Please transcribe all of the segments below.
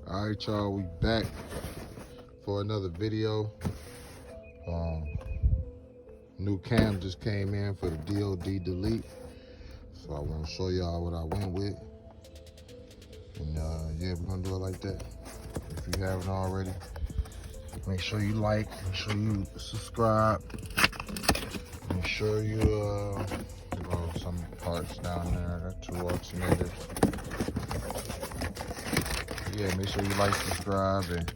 All right, y'all, we back for another video. New cam just came in for the DOD Delete, so I want to show y'all what I went with. And yeah, we're gonna do it like that. If you haven't already, make sure you like, make sure you subscribe, make sure you some parts down there. Got 2 alternators. Yeah, make sure you like, subscribe, and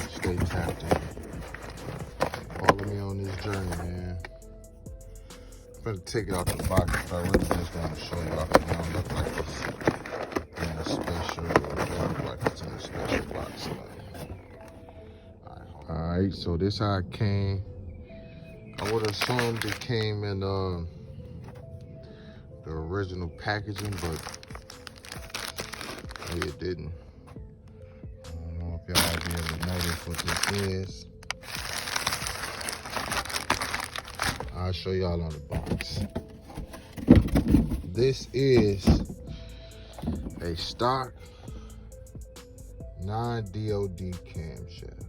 stay tapped in. Follow me on this journey, man. I'm gonna take it out the box. I really just want to show you how it don't look like it's in a special, look like it's in a special box. Alright, so this how it came. I would assume it came in the original packaging, but it didn't. I don't know if y'all be able to notice what this is. I'll show y'all on the box. This is a stock non-DOD camshaft.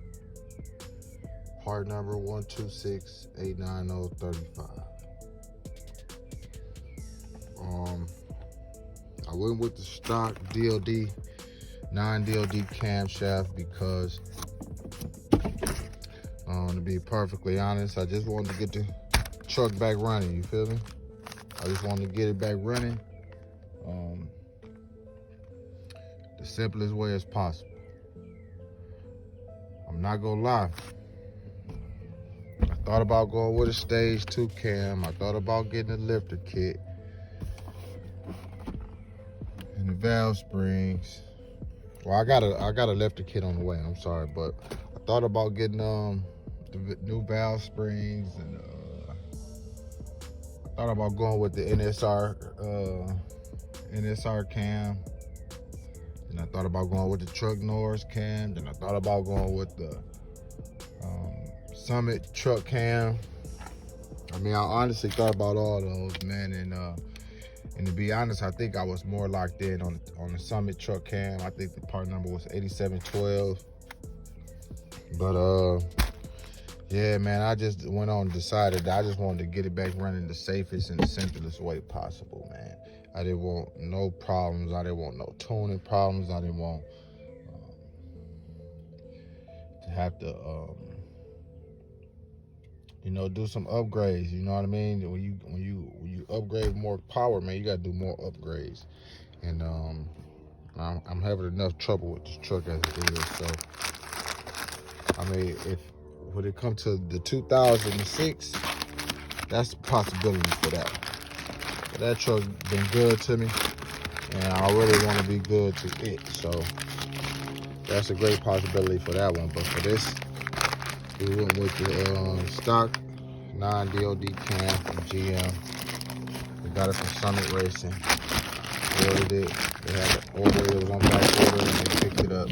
Part number 126-890-35. I went with the stock DOD, non-DOD camshaft because, to be perfectly honest, I just wanted to get the truck back running, you feel me? I just wanted to get it back running the simplest way as possible. I'm not gonna lie. I thought about going with a stage 2 cam. I thought about getting a lifter kit and the valve springs. Well, I got a lifter kit on the way, I'm sorry, but I thought about getting the new valve springs, and I thought about going with the NSR cam, and I thought about going with the truck Norris cam, and I thought about going with the Summit truck cam. I mean, I honestly thought about all those, man, and to be honest, I think I was more locked in on the Summit truck cam. I think the part number was 8712. But yeah, man, I just went on and decided that I just wanted to get it back running the safest and the simplest way possible, man. I didn't want no problems. I didn't want no tuning problems. I didn't want to have to do some upgrades. You know what I mean? When you upgrade more power, man, you gotta do more upgrades. And I'm having enough trouble with this truck as it is. So I mean, when it comes to the 2006, that's a possibility for that. But that truck been good to me, and I really want to be good to it. So that's a great possibility for that one. But for this, we went with the stock non-DOD cam from GM. We got it from Summit Racing. Ordered it. They had an order. It was on back order, and they picked it up.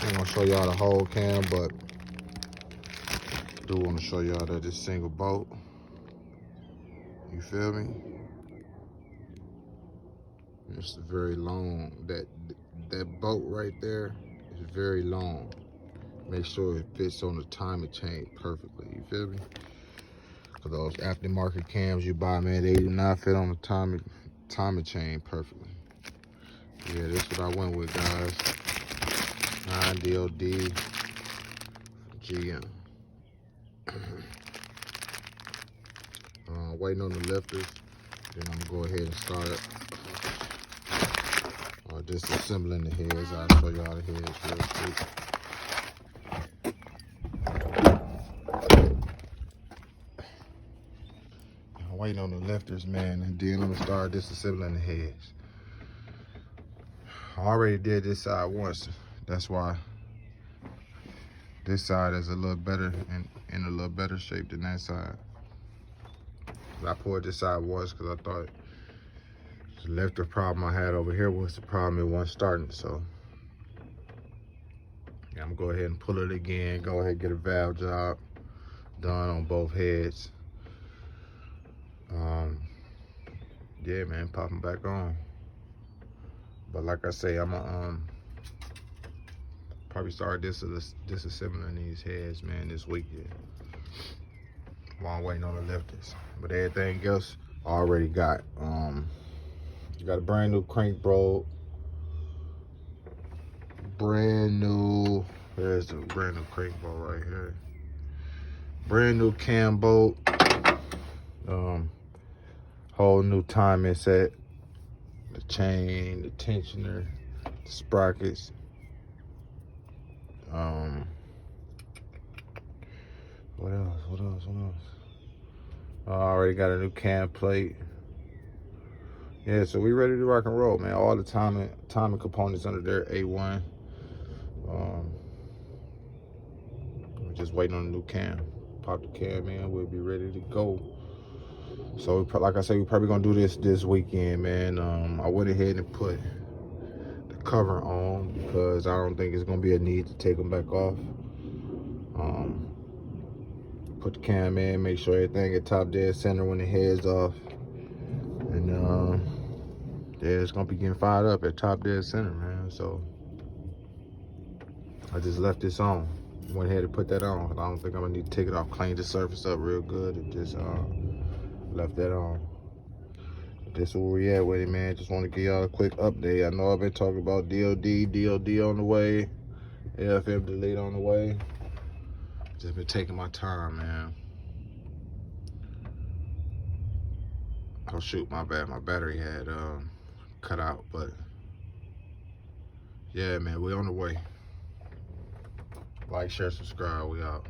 I'm gonna show y'all the whole cam, but I do want to show y'all that this single bolt. You feel me? It's very long. That bolt right there is very long. Make sure it fits on the timing chain perfectly. You feel me? Cause those aftermarket cams you buy, man, they do not fit on the timing chain perfectly. Yeah, this is what I went with, guys. Non-DOD GM. Waiting on the lifters. Then I'm gonna go ahead and start it. Disassembling the heads. I'll show y'all the heads real quick. I'm waiting on the lifters, man, and then I'm gonna start disassembling the heads. I already did this side once. That's why this side is a little better and in a little better shape than that side. I poured this side once because I thought the lifter problem I had over here was the problem it wasn't starting. So yeah, I'm gonna go ahead and pull it again. Go ahead and get a valve job done on both heads. Yeah, man, pop them back on. But like I say, I'm gonna Probably start disassembling these heads, man, this weekend while I'm waiting on the lifters. But everything else I already got. You got a brand new crank bolt, there's the brand new crank bolt right here. Brand new cam bolt, whole new timing set, the chain, the tensioner, the sprockets. What else? I already got a new cam plate. Yeah, so we ready to rock and roll, man. All the timing components under there, A1. We're just waiting on a new cam. Pop the cam in, we'll be ready to go. So, like I said, we're probably gonna do this weekend, man. I went ahead and put the cover on because I don't think it's gonna be a need to take them back off. Put the cam in, make sure everything at top dead center when the head's off, and yeah, it's gonna be getting fired up at top dead center, man. So I just left this on. Went ahead and put that on. I don't think I'm gonna need to take it off, clean the surface up real good, and just left that on. This is where we at with it, man. Just want to give y'all a quick update. I know I've been talking about DOD on the way, AFM delete on the way. Just been taking my time, man. Oh shoot, my bad. My battery had cut out, but yeah, man, we on the way. Like, share, subscribe. We out.